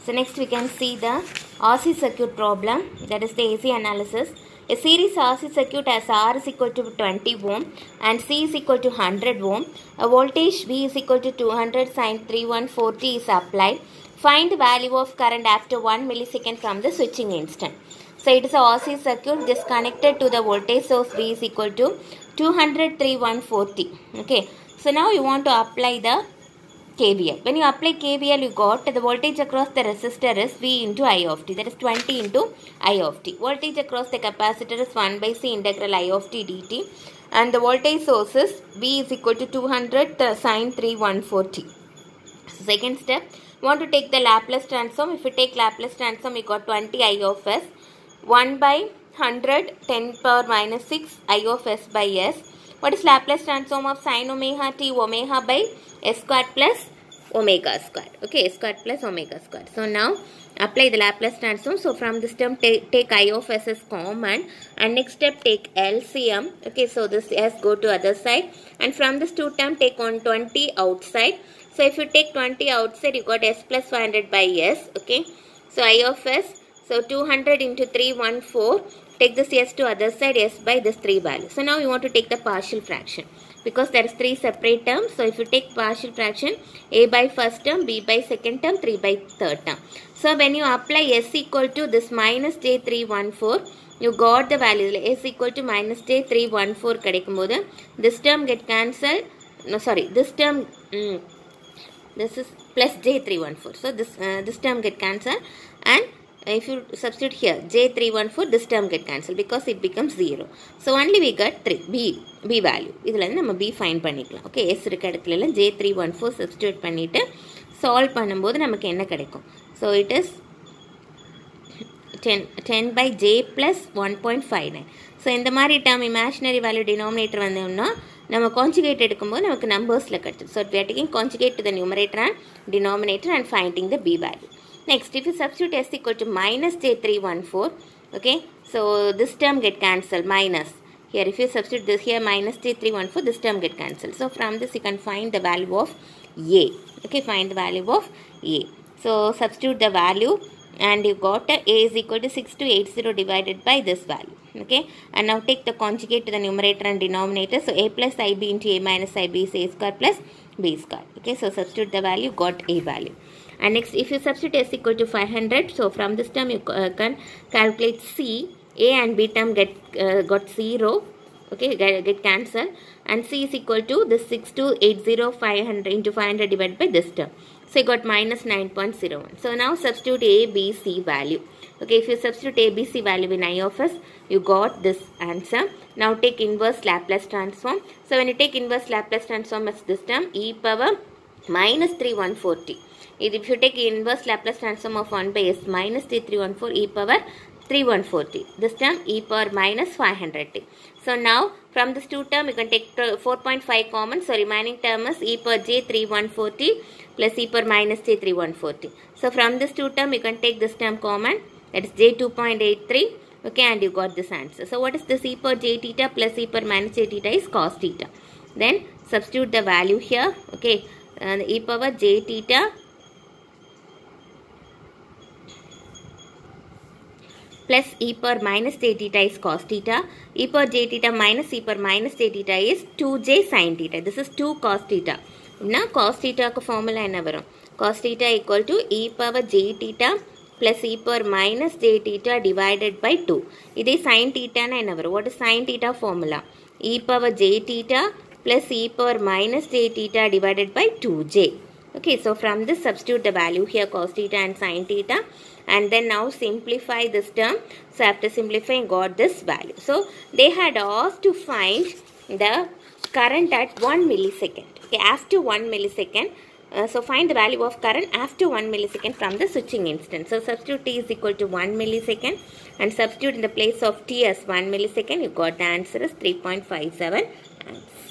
So next we can see the RC circuit problem, that is the AC analysis. A series RC circuit has R is equal to 20 ohm and C is equal to 100 ohm. A voltage V is equal to 200 sin 3140 is applied. Find the value of current after 1 millisecond from the switching instant. So it is a RC circuit just connected to the voltage source V is equal to 200 3140. Okay. So now you want to apply the KVL. When you apply KVL, you got the voltage across the resistor is V into I of t. That is 20 into I of t. Voltage across the capacitor is 1 by C integral I of t dt. And the voltage source is V is equal to 200 sin 3140. Second step, you want to take the Laplace transform. If you take Laplace transform, you got 20 I of s. 1 by 100 10 power minus 6 I of s by s. What is Laplace transform of sin omega t? Omega by s squared plus omega squared. Okay, s squared plus omega squared. So now apply the Laplace transform. So from this term take I of s as common, and next step take LCM. Okay, so this s go to other side, and from this two term take on 20 outside. So if you take 20 outside, you got s plus 500 by s. Okay, so I of s, so 200 into 314. Take this s to other side, s by this 3 value. So now you want to take the partial fraction, because there is 3 separate terms. So if you take partial fraction, a by first term, b by second term, 3 by third term. So when you apply s equal to this minus j314, you got the value s equal to minus j314 kadikumbodhu, this term get cancelled. No, sorry, this term this is plus j314. So this term get cancelled, and if you substitute here j314, this term get cancelled because it becomes 0. So only we got 3 b value. Idhula நம்ம b find பண்ணிக்கலாம். Okay, s இருக்க இடத்துல எல்லாம் j314 substitute பண்ணிட்டு solve பண்ணும்போது நமக்கு என்ன கிடைக்கும்? So it is 10 by j plus 1.59. So இந்த மாதிரி term imaginary value denominator வந்தோம்னா நம்ம conjugate எடுக்கும்போது நமக்கு நம்பர்ஸ்ல கிடைக்கும். So we are taking conjugate to the numerator and denominator and finding the b value. Next, if you substitute s equal to minus j314, okay, so this term get cancelled, minus. Here, if you substitute this here minus j314, this term get cancelled. So from this you can find the value of a. Okay, find the value of a. So substitute the value, and you got a is equal to 6280 divided by this value. Okay, and now take the conjugate to the numerator and denominator. So a plus ib into a minus ib is a square plus b square. Okay, so substitute the value, got a value. And next, if you substitute s equal to 500, so from this term you can calculate c. A and b term got 0. Okay, get cancelled, and c is equal to this 6280 500 into 500 divided by this term. So you got minus 9.01. So now substitute a, b, c value. Okay, if you substitute a, b, c value in I of s, you got this answer. Now take inverse Laplace transform. So when you take inverse Laplace transform as this term, e power minus 3140. If you take inverse Laplace transform of 1 by s minus j314 e power 3140. This term e power minus 500t. So now from this two term you can take 4.5 common. So remaining term is e power j3140 plus e power minus j3140. So from this two term you can take this term common, that is j2.83. Okay, and you got this answer. So what is this? E power j theta plus e power minus j theta is cos theta. Then substitute the value here. Okay, e power j theta plus e power minus j theta is cos theta. E power j theta minus e power minus j theta is 2j sin theta. This is 2 cos theta. Now cos theta ku formula enna varum? Cos theta equal to e power j theta plus e power minus j theta divided by 2. Idhe sin theta na enna varum? What is sin theta formula? E power j theta plus e power minus j theta divided by 2j. Okay, so from this substitute the value here, cos theta and sin theta, and then now simplify this term. So after simplifying, got this value. So they had asked to find the current at 1 millisecond. Okay, after 1 millisecond. So find the value of current after 1 millisecond from the switching instant. So substitute t is equal to 1 millisecond and substitute in the place of t as 1 millisecond. You got the answer is 3.57 amps.